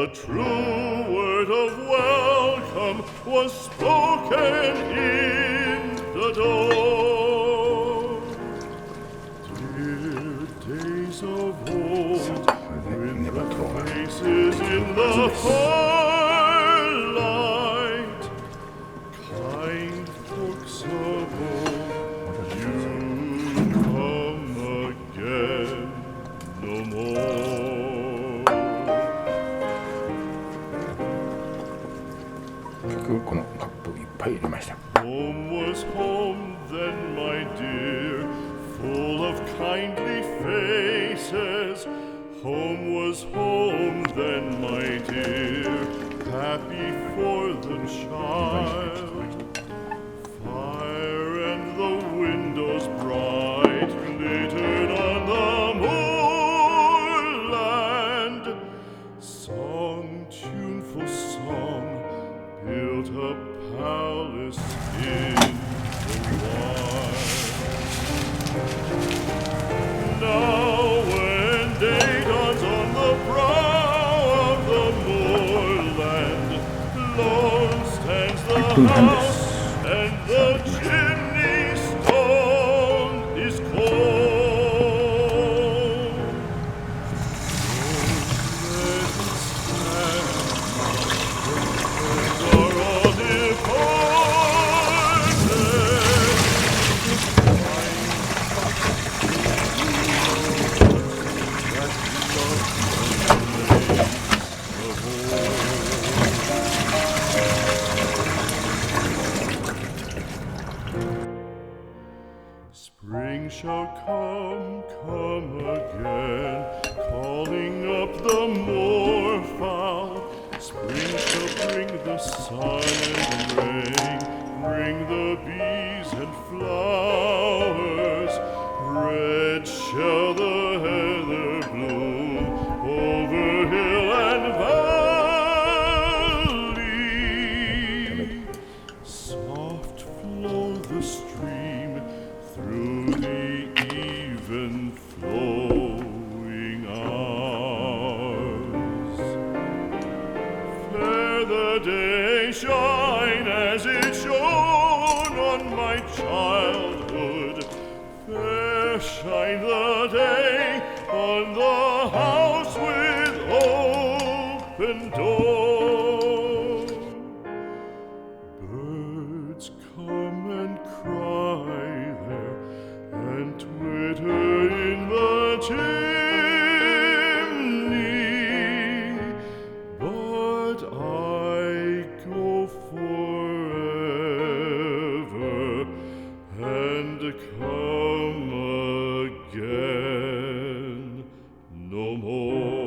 A true word of welcome was spoken in the door. Dear days of old, with the faces in the firelight, kind folks of old, you come again no more. Home was home then, my dear, full of kindly faces. Home was home then, my dear, happy for the child. Fire and the windows bright glittered on the moorland. Song, tuneful song, built a palace in the wild. Now when day dawns on the brow of the moorland, lone stands the house and the chimney stone is cold. Spring shall come again, calling up the moorfowl. Spring shall bring the sun and rain, bring the bees and flowers. Red shall the heather bloom over hill and valley. Soft flow the stream through the even flowing hours. Fair the day shine as it shone on my childhood. Fair shine the day on the house with open door. Birds come and cry there and twitter in the chimney, but I go forever and come again no more.